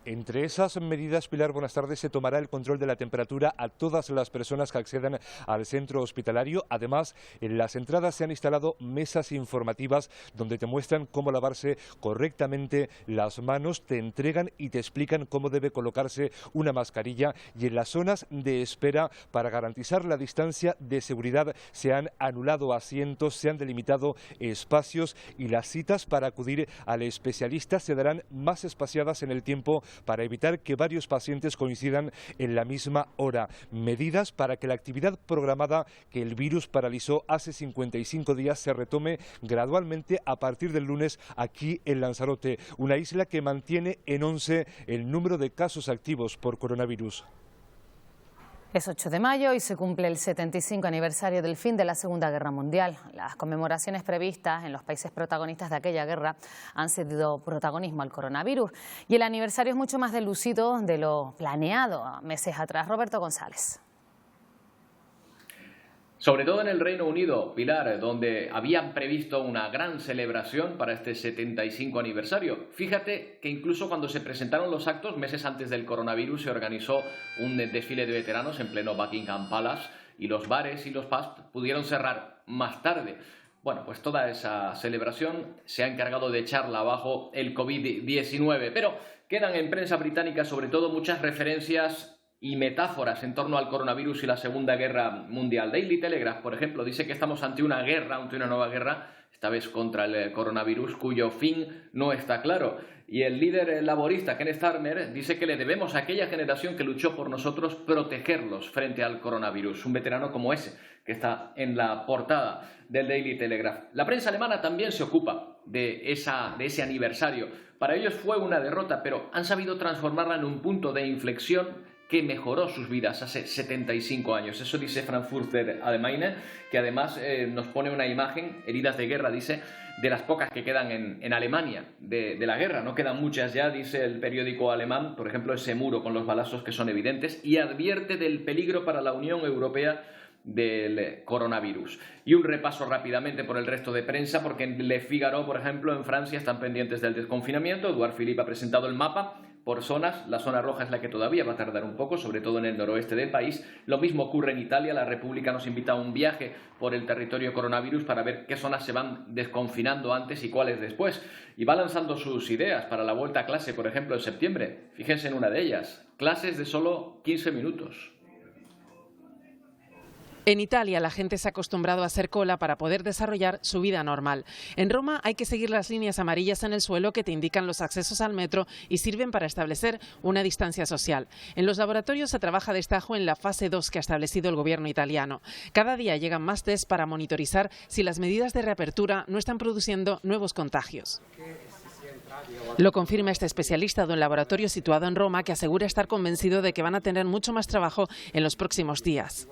Entre esas medidas, Pilar, buenas tardes, se tomará el control de la temperatura a todas las personas que accedan al centro hospitalario. Además, en las entradas se han instalado mesas informativas donde te muestran cómo lavarse correctamente las manos, te entregan y te explican cómo debe colocarse una mascarilla, y en las zonas de espera, para garantizar la distancia de seguridad, se han anulado asientos, se han delimitado espacios y las citas para acudir al especialista se darán más espaciadas en el tiempo para evitar que varios pacientes coincidan en la misma hora. Medidas para que la actividad programada que el virus paralizó hace 55 días se retome gradualmente a partir del lunes aquí en Lanzarote, una isla que mantiene en 11 el número de casos activos por coronavirus. Es 8 de mayo y se cumple el 75 aniversario del fin de la Segunda Guerra Mundial. Las conmemoraciones previstas en los países protagonistas de aquella guerra han cedido protagonismo al coronavirus y el aniversario es mucho más deslucido de lo planeado meses atrás. Roberto González. Sobre todo en el Reino Unido, Pilar, donde habían previsto una gran celebración para este 75 aniversario. Fíjate que incluso cuando se presentaron los actos, meses antes del coronavirus, se organizó un desfile de veteranos en pleno Buckingham Palace y los bares y los pubs pudieron cerrar más tarde. Bueno, pues toda esa celebración se ha encargado de echarla abajo el COVID-19, pero quedan en prensa británica sobre todo muchas referencias y metáforas en torno al coronavirus y la Segunda Guerra Mundial. Daily Telegraph, por ejemplo, dice que estamos ante una guerra, ante una nueva guerra, esta vez contra el coronavirus, cuyo fin no está claro. Y el líder laborista, Keir Starmer, dice que le debemos a aquella generación que luchó por nosotros protegerlos frente al coronavirus. Un veterano como ese, que está en la portada del Daily Telegraph. La prensa alemana también se ocupa de ese aniversario. Para ellos fue una derrota, pero han sabido transformarla en un punto de inflexión que mejoró sus vidas hace 75 años. Eso dice Frankfurter Allgemeine, que además nos pone una imagen, heridas de guerra, dice, de las pocas que quedan en Alemania de la guerra. No quedan muchas ya, dice el periódico alemán, por ejemplo, ese muro con los balazos que son evidentes, y advierte del peligro para la Unión Europea del coronavirus. Y un repaso rápidamente por el resto de prensa, porque en Le Figaro, por ejemplo, en Francia están pendientes del desconfinamiento. Edouard Philippe ha presentado el mapa por zonas. La zona roja es la que todavía va a tardar un poco, sobre todo en el noroeste del país. Lo mismo ocurre en Italia. La República nos invita a un viaje por el territorio coronavirus para ver qué zonas se van desconfinando antes y cuáles después. Y va lanzando sus ideas para la vuelta a clase, por ejemplo, en septiembre. Fíjense en una de ellas. Clases de solo 15 minutos. En Italia la gente se ha acostumbrado a hacer cola para poder desarrollar su vida normal. En Roma hay que seguir las líneas amarillas en el suelo que te indican los accesos al metro y sirven para establecer una distancia social. En los laboratorios se trabaja a destajo en la fase 2 que ha establecido el gobierno italiano. Cada día llegan más test para monitorizar si las medidas de reapertura no están produciendo nuevos contagios. Lo confirma este especialista de un laboratorio situado en Roma, que asegura estar convencido de que van a tener mucho más trabajo en los próximos días.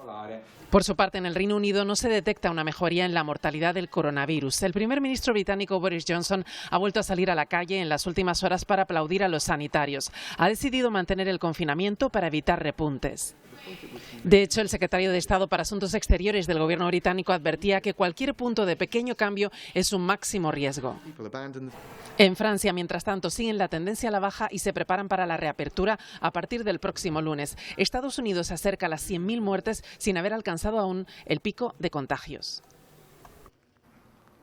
Por su parte, en el Reino Unido no se detecta una mejoría en la mortalidad del coronavirus. El primer ministro británico Boris Johnson ha vuelto a salir a la calle en las últimas horas para aplaudir a los sanitarios. Ha decidido mantener el confinamiento para evitar repuntes. De hecho, el secretario de Estado para Asuntos Exteriores del gobierno británico advertía que cualquier punto de pequeño cambio es un máximo riesgo. En Francia, mientras tanto, siguen la tendencia a la baja y se preparan para la reapertura a partir del próximo lunes. Estados Unidos se acerca a las 100.000 muertes sin haber alcanzado aún el pico de contagios.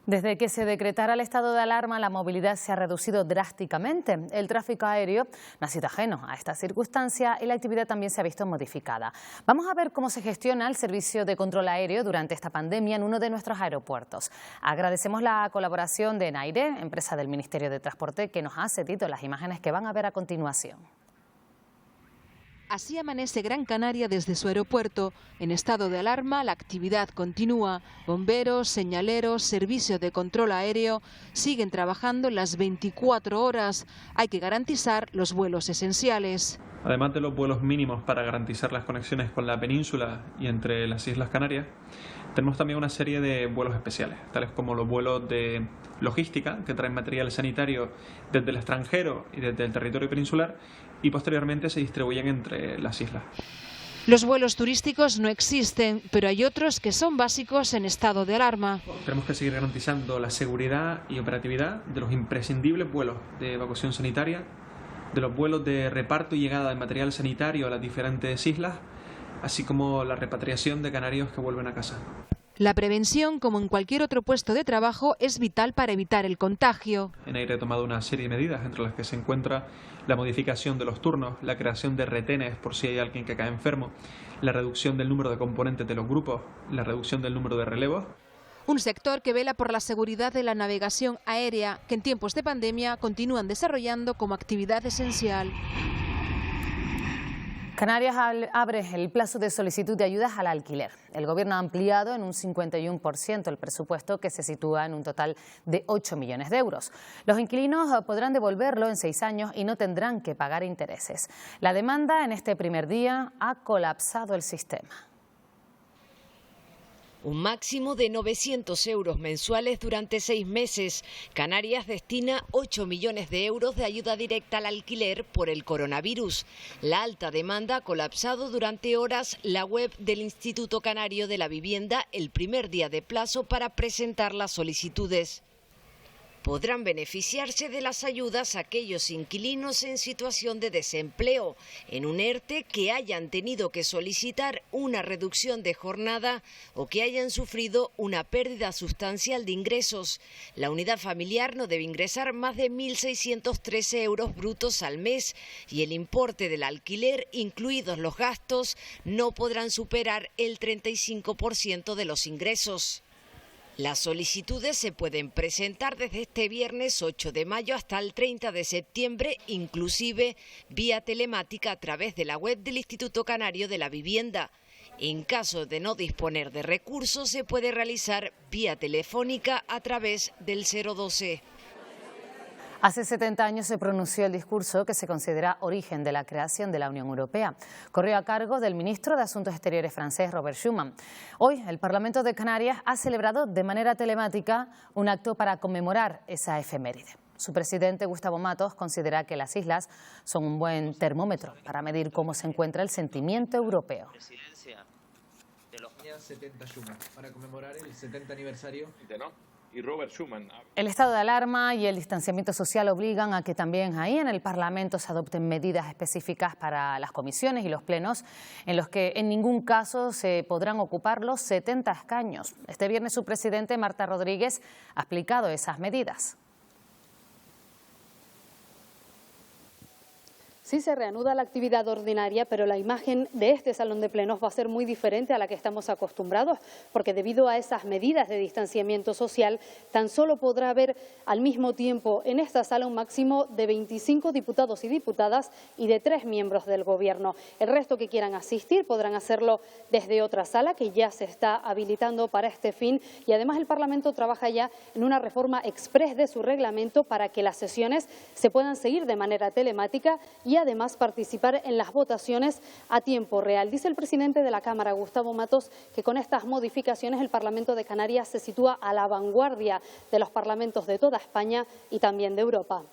Desde que se decretara el estado de alarma, la movilidad se ha reducido drásticamente. El tráfico aéreo no ha sido ajeno a esta circunstancia y la actividad también se ha visto modificada. Vamos a ver cómo se gestiona el servicio de control aéreo durante esta pandemia en uno de nuestros aeropuertos. Agradecemos la colaboración de Naire, empresa del Ministerio de Transporte, que nos ha cedido las imágenes que van a ver a continuación. Así amanece Gran Canaria desde su aeropuerto. En estado de alarma, la actividad continúa. Bomberos, señaleros, servicio de control aéreo siguen trabajando las 24 horas. Hay que garantizar los vuelos esenciales. Además de los vuelos mínimos para garantizar las conexiones con la península y entre las Islas Canarias, tenemos también una serie de vuelos especiales, tales como los vuelos de logística, que traen material sanitario desde el extranjero y desde el territorio peninsular, y posteriormente se distribuyen entre las islas. Los vuelos turísticos no existen, pero hay otros que son básicos en estado de alarma. Tenemos que seguir garantizando la seguridad y operatividad de los imprescindibles vuelos de evacuación sanitaria, de los vuelos de reparto y llegada de material sanitario a las diferentes islas, así como la repatriación de canarios que vuelven a casa. La prevención, como en cualquier otro puesto de trabajo, es vital para evitar el contagio. En Aire ha tomado una serie de medidas, entre las que se encuentra la modificación de los turnos, la creación de retenes por si hay alguien que cae enfermo, la reducción del número de componentes de los grupos, la reducción del número de relevos. Un sector que vela por la seguridad de la navegación aérea, que en tiempos de pandemia continúan desarrollando como actividad esencial. Canarias abre el plazo de solicitud de ayudas al alquiler. El Gobierno ha ampliado en un 51% el presupuesto, que se sitúa en un total de 8 millones de euros. Los inquilinos podrán devolverlo en 6 años y no tendrán que pagar intereses. La demanda en este primer día ha colapsado el sistema. Un máximo de 900 euros mensuales durante 6 meses. Canarias destina 8 millones de euros de ayuda directa al alquiler por el coronavirus. La alta demanda ha colapsado durante horas la web del Instituto Canario de la Vivienda el primer día de plazo para presentar las solicitudes. Podrán beneficiarse de las ayudas aquellos inquilinos en situación de desempleo, en un ERTE, que hayan tenido que solicitar una reducción de jornada o que hayan sufrido una pérdida sustancial de ingresos. La unidad familiar no debe ingresar más de 1.613 euros brutos al mes y el importe del alquiler, incluidos los gastos, no podrán superar el 35% de los ingresos. Las solicitudes se pueden presentar desde este viernes 8 de mayo hasta el 30 de septiembre, inclusive vía telemática a través de la web del Instituto Canario de la Vivienda. En caso de no disponer de recursos, se puede realizar vía telefónica a través del 012. Hace 70 años se pronunció el discurso que se considera origen de la creación de la Unión Europea. Corrió a cargo del ministro de Asuntos Exteriores francés, Robert Schuman. Hoy el Parlamento de Canarias ha celebrado de manera telemática un acto para conmemorar esa efeméride. Su presidente, Gustavo Matos, considera que las islas son un buen termómetro para medir cómo se encuentra el sentimiento europeo. De los 70 Schuman, para conmemorar el 70 aniversario y Robert Schuman. El estado de alarma y el distanciamiento social obligan a que también ahí en el Parlamento se adopten medidas específicas para las comisiones y los plenos, en los que en ningún caso se podrán ocupar los 70 escaños. Este viernes su presidente, Marta Rodríguez, ha explicado esas medidas. Sí se reanuda la actividad ordinaria, pero la imagen de este salón de plenos va a ser muy diferente a la que estamos acostumbrados, porque debido a esas medidas de distanciamiento social, tan solo podrá haber al mismo tiempo en esta sala un máximo de 25 diputados y diputadas y de 3 miembros del Gobierno. El resto que quieran asistir podrán hacerlo desde otra sala que ya se está habilitando para este fin, y además el Parlamento trabaja ya en una reforma exprés de su reglamento para que las sesiones se puedan seguir de manera telemática y además participar en las votaciones a tiempo real. Dice el presidente de la Cámara, Gustavo Matos, que con estas modificaciones el Parlamento de Canarias se sitúa a la vanguardia de los parlamentos de toda España y también de Europa.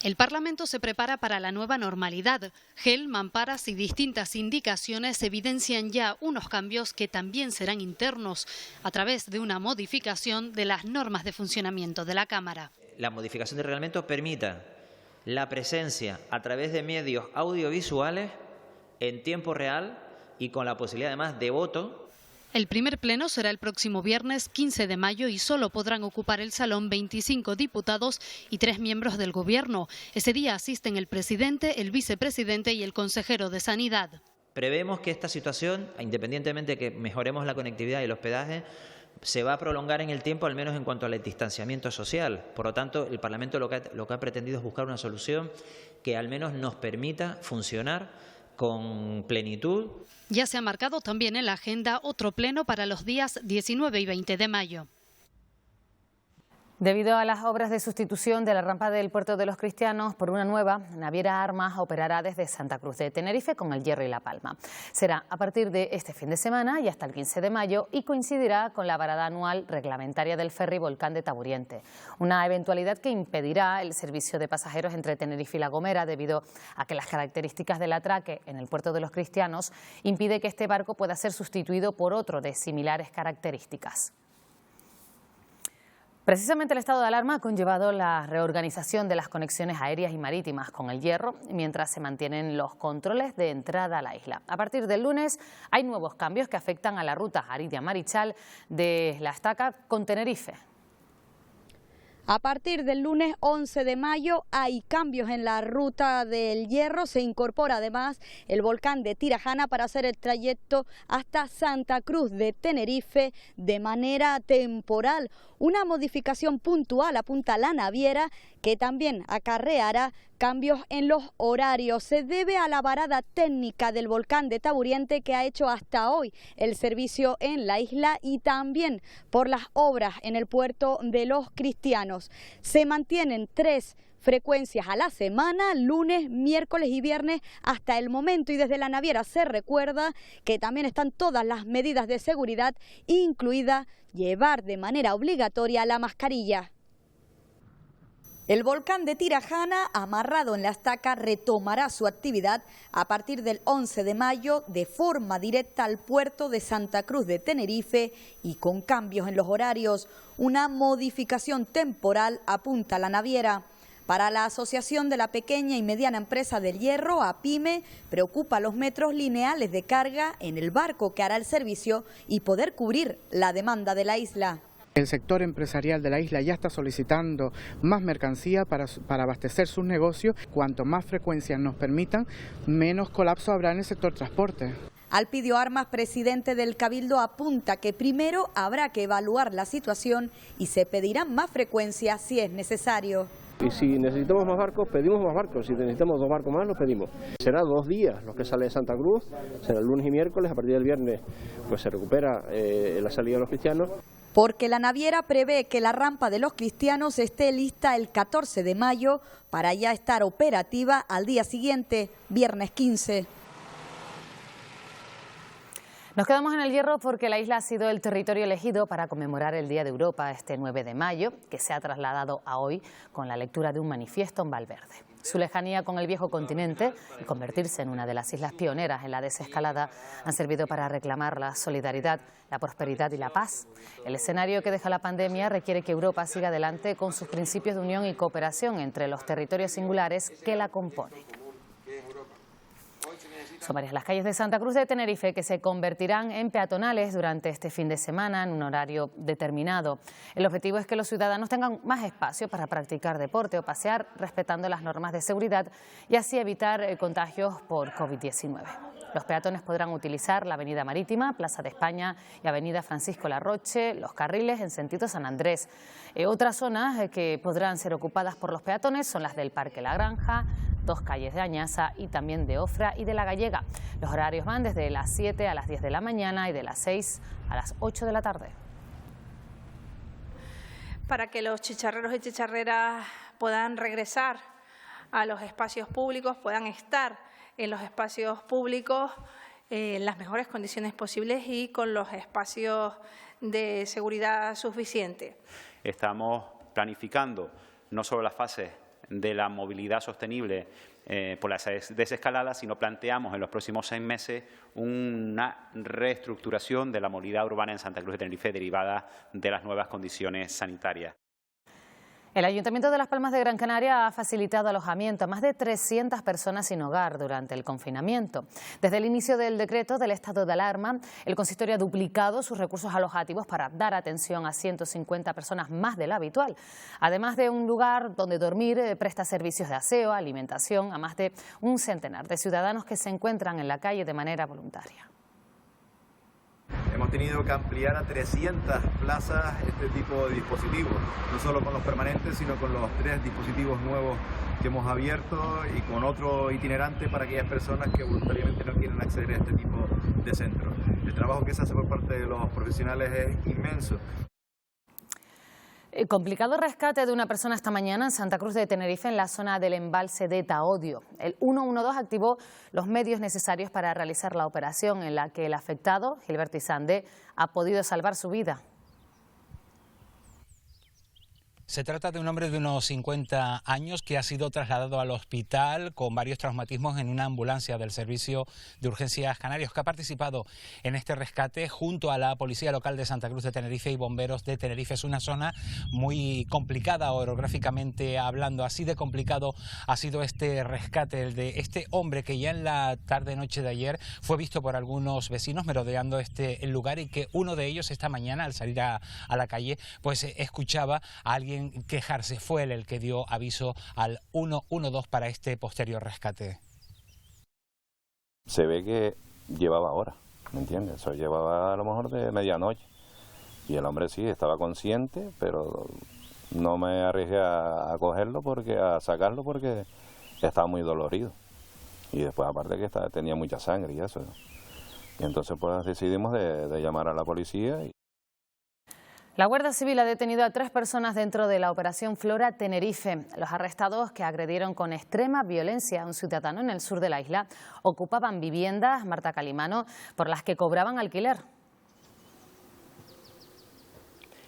El Parlamento se prepara para la nueva normalidad. GEL, mamparas y distintas indicaciones evidencian ya unos cambios que también serán internos a través de una modificación de las normas de funcionamiento de la Cámara. La modificación del reglamento permita la presencia a través de medios audiovisuales en tiempo real y con la posibilidad además de voto. El primer pleno será el próximo viernes 15 de mayo y solo podrán ocupar el salón 25 diputados y 3 miembros del Gobierno. Ese día asisten el presidente, el vicepresidente y el consejero de Sanidad. Prevemos que esta situación, independientemente de que mejoremos la conectividad y el hospedaje, se va a prolongar en el tiempo, al menos en cuanto al distanciamiento social. Por lo tanto, el Parlamento lo que ha pretendido es buscar una solución que al menos nos permita funcionar con plenitud. Ya se ha marcado también en la agenda otro pleno para los días 19 y 20 de mayo. Debido a las obras de sustitución de la rampa del Puerto de los Cristianos por una nueva, Naviera Armas operará desde Santa Cruz de Tenerife con El Hierro y La Palma. Será a partir de este fin de semana y hasta el 15 de mayo y coincidirá con la varada anual reglamentaria del ferry Volcán de Taburiente. Una eventualidad que impedirá el servicio de pasajeros entre Tenerife y La Gomera debido a que las características del atraque en el Puerto de los Cristianos impide que este barco pueda ser sustituido por otro de similares características. Precisamente el estado de alarma ha conllevado la reorganización de las conexiones aéreas y marítimas con El Hierro, mientras se mantienen los controles de entrada a la isla. A partir del lunes hay nuevos cambios que afectan a la ruta Aridia-Marichal de La Estaca con Tenerife. A partir del lunes 11 de mayo hay cambios en la ruta del Hierro. Se incorpora además el volcán de Tirajana para hacer el trayecto hasta Santa Cruz de Tenerife de manera temporal. Una modificación puntual, apunta la naviera, que también acarreará cambios en los horarios. Se debe a la varada técnica del volcán de Taburiente que ha hecho hasta hoy el servicio en la isla y también por las obras en el puerto de Los Cristianos. Se mantienen 3 frecuencias a la semana, lunes, miércoles y viernes hasta el momento, y desde la naviera se recuerda que también están todas las medidas de seguridad, incluida llevar de manera obligatoria la mascarilla. El volcán de Tirajana, amarrado en la estaca, retomará su actividad a partir del 11 de mayo de forma directa al puerto de Santa Cruz de Tenerife y con cambios en los horarios. Una modificación temporal, apunta la naviera. Para la Asociación de la Pequeña y Mediana Empresa del Hierro, APIME, preocupa los metros lineales de carga en el barco que hará el servicio y poder cubrir la demanda de la isla. El sector empresarial de la isla ya está solicitando más mercancía para abastecer sus negocios. Cuanto más frecuencias nos permitan, menos colapso habrá en el sector transporte. Alpidio Armas, presidente del Cabildo, apunta que primero habrá que evaluar la situación y se pedirán más frecuencias si es necesario. Y si necesitamos más barcos, pedimos más barcos. Si necesitamos 2 barcos más, los pedimos. Será 2 días los que sale de Santa Cruz, será el lunes y miércoles. A partir del viernes pues se recupera la salida de Los Cristianos. Porque la naviera prevé que la rampa de Los Cristianos esté lista el 14 de mayo para ya estar operativa al día siguiente, viernes 15. Nos quedamos en el Hierro porque la isla ha sido el territorio elegido para conmemorar el Día de Europa este 9 de mayo, que se ha trasladado a hoy con la lectura de un manifiesto en Valverde. Su lejanía con el viejo continente y convertirse en una de las islas pioneras en la desescalada han servido para reclamar la solidaridad, la prosperidad y la paz. El escenario que deja la pandemia requiere que Europa siga adelante con sus principios de unión y cooperación entre los territorios singulares que la componen. Son varias las calles de Santa Cruz de Tenerife que se convertirán en peatonales durante este fin de semana en un horario determinado. El objetivo es que los ciudadanos tengan más espacio para practicar deporte o pasear respetando las normas de seguridad y así evitar contagios por COVID-19. Los peatones podrán utilizar la Avenida Marítima, Plaza de España y Avenida Francisco Larroche, los carriles en sentido San Andrés. Otras zonas que podrán ser ocupadas por los peatones son las del Parque La Granja, 2 calles de Añaza y también de Ofra y de La Gallega. Los horarios van desde las 7 a las 10 de la mañana y de las 6 a las 8 de la tarde. Para que los chicharreros y chicharreras puedan regresar a los espacios públicos, puedan estar en los espacios públicos en las mejores condiciones posibles y con los espacios de seguridad suficientes. Estamos planificando no solo las fases de la movilidad sostenible por la desescalada, sino planteamos en los próximos 6 meses una reestructuración de la movilidad urbana en Santa Cruz de Tenerife derivada de las nuevas condiciones sanitarias. El Ayuntamiento de Las Palmas de Gran Canaria ha facilitado alojamiento a más de 300 personas sin hogar durante el confinamiento. Desde el inicio del decreto del estado de alarma, el consistorio ha duplicado sus recursos alojativos para dar atención a 150 personas más de lo habitual. Además de un lugar donde dormir, presta servicios de aseo, alimentación a más de un centenar de ciudadanos que se encuentran en la calle de manera voluntaria. Hemos tenido que ampliar a 300 plazas este tipo de dispositivos, no solo con los permanentes, sino con los 3 dispositivos nuevos que hemos abierto y con otro itinerante para aquellas personas que voluntariamente no quieren acceder a este tipo de centros. El trabajo que se hace por parte de los profesionales es inmenso. Complicado rescate de una persona esta mañana en Santa Cruz de Tenerife, en la zona del embalse de Taodio. El 112 activó los medios necesarios para realizar la operación en la que el afectado, Gilberto Isande, ha podido salvar su vida. Se trata de un hombre de unos 50 años que ha sido trasladado al hospital con varios traumatismos en una ambulancia del Servicio de Urgencias Canarios, que ha participado en este rescate junto a la Policía Local de Santa Cruz de Tenerife y Bomberos de Tenerife. Es una zona muy complicada orográficamente hablando, así de complicado ha sido este rescate, el de este hombre que ya en la tarde-noche de ayer fue visto por algunos vecinos merodeando el lugar y que uno de ellos esta mañana al salir a la calle pues escuchaba a alguien en quejarse. Fue él el que dio aviso al 112 para este posterior rescate. Se ve que llevaba horas, ¿me entiendes? Eso llevaba a lo mejor de medianoche. Y el hombre sí estaba consciente, pero no me arriesgué a cogerlo, a sacarlo, porque estaba muy dolorido. Y después aparte que tenía mucha sangre y eso. Y entonces pues decidimos de llamar a la policía. La Guardia Civil ha detenido a 3 personas dentro de la Operación Flora Tenerife. Los arrestados, que agredieron con extrema violencia a un ciudadano en el sur de la isla, ocupaban viviendas, Marta Calimano, por las que cobraban alquiler.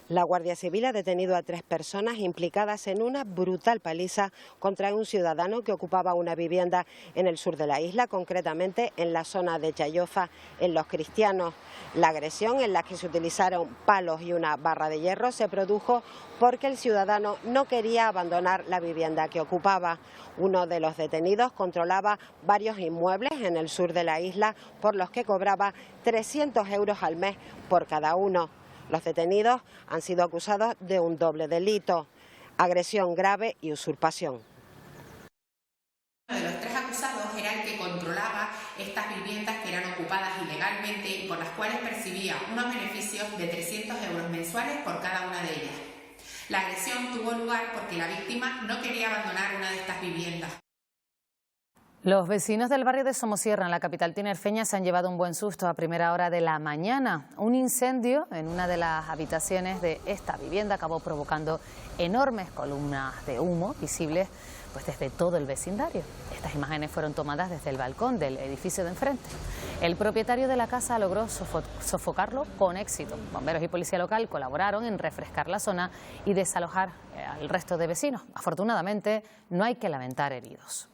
La Guardia Civil ha detenido a 3 personas implicadas en una brutal paliza contra un ciudadano que ocupaba una vivienda en el sur de la isla, concretamente en la zona de Chayofa, en Los Cristianos. La agresión, en la que se utilizaron palos y una barra de hierro, se produjo porque el ciudadano no quería abandonar la vivienda que ocupaba. Uno de los detenidos controlaba varios inmuebles en el sur de la isla, por los que cobraba 300 euros al mes por cada uno. Los detenidos han sido acusados de un doble delito: agresión grave y usurpación. Uno de los 3 acusados era el que controlaba estas viviendas que eran ocupadas ilegalmente y por las cuales percibía unos beneficios de 300 euros mensuales por cada una de ellas. La agresión tuvo lugar porque la víctima no quería abandonar una de estas viviendas. Los vecinos del barrio de Somosierra, en la capital tinerfeña, se han llevado un buen susto a primera hora de la mañana. Un incendio en una de las habitaciones de esta vivienda acabó provocando enormes columnas de humo visibles pues desde todo el vecindario. Estas imágenes fueron tomadas desde el balcón del edificio de enfrente. El propietario de la casa logró sofocarlo con éxito. Bomberos y policía local colaboraron en refrescar la zona y desalojar al resto de vecinos. Afortunadamente, no hay que lamentar heridos.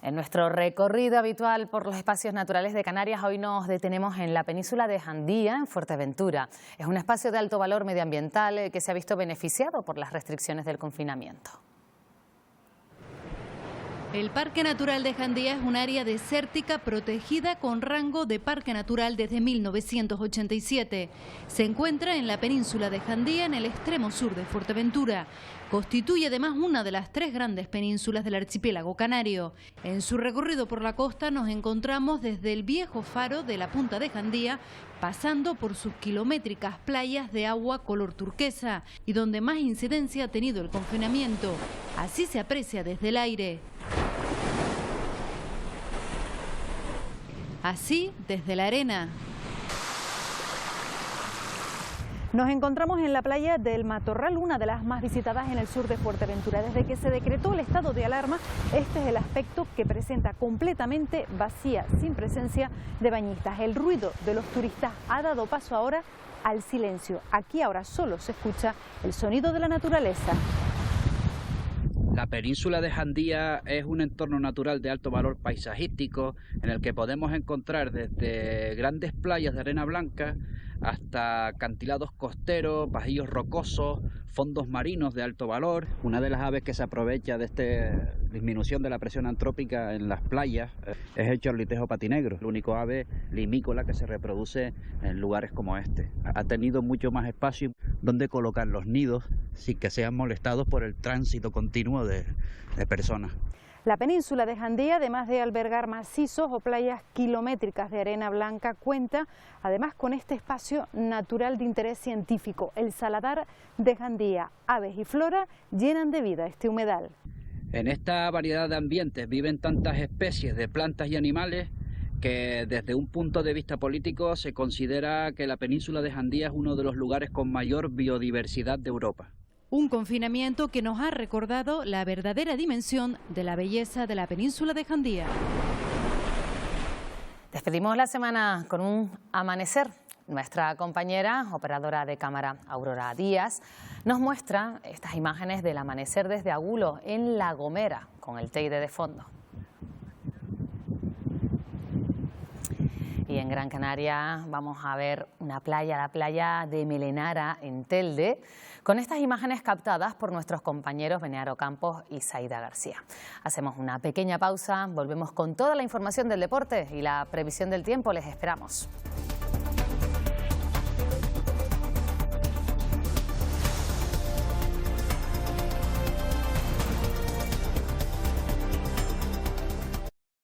En nuestro recorrido habitual por los espacios naturales de Canarias, hoy nos detenemos en la península de Jandía, en Fuerteventura. Es un espacio de alto valor medioambiental que se ha visto beneficiado por las restricciones del confinamiento. El Parque Natural de Jandía es un área desértica protegida con rango de parque natural desde 1987. Se encuentra en la península de Jandía, en el extremo sur de Fuerteventura. Constituye además una de las 3 grandes penínsulas del archipiélago canario. En su recorrido por la costa nos encontramos desde el viejo faro de la punta de Jandía, pasando por sus kilométricas playas de agua color turquesa y donde más incidencia ha tenido el confinamiento. Así se aprecia desde el aire. Así desde la arena. Nos encontramos en la playa del Matorral, una de las más visitadas en el sur de Fuerteventura. Desde que se decretó el estado de alarma, este es el aspecto que presenta completamente vacía, sin presencia de bañistas. El ruido de los turistas ha dado paso ahora al silencio. Aquí ahora solo se escucha el sonido de la naturaleza. La península de Jandía es un entorno natural de alto valor paisajístico en el que podemos encontrar desde grandes playas de arena blanca hasta acantilados costeros, bajillos rocosos, fondos marinos de alto valor. Una de las aves que se aprovecha de esta disminución de la presión antrópica en las playas es el chorlitejo patinegro, el único ave limícola que se reproduce en lugares como este. Ha tenido mucho más espacio donde colocar los nidos sin que sean molestados por el tránsito continuo de personas. La península de Jandía, además de albergar macizos o playas kilométricas de arena blanca, cuenta además con este espacio natural de interés científico. El saladar de Jandía, aves y flora llenan de vida este humedal. En esta variedad de ambientes viven tantas especies de plantas y animales que desde un punto de vista político se considera que la península de Jandía es uno de los lugares con mayor biodiversidad de Europa. Un confinamiento que nos ha recordado la verdadera dimensión de la belleza de la península de Jandía. Despedimos la semana con un amanecer. Nuestra compañera, operadora de cámara Aurora Díaz, nos muestra estas imágenes del amanecer desde Agulo, en La Gomera, con el Teide de fondo. Y en Gran Canaria vamos a ver una playa, la playa de Melenara, en Telde, con estas imágenes captadas por nuestros compañeros Benearo Campos y Saida García. Hacemos una pequeña pausa, volvemos con toda la información del deporte y la previsión del tiempo. Les esperamos.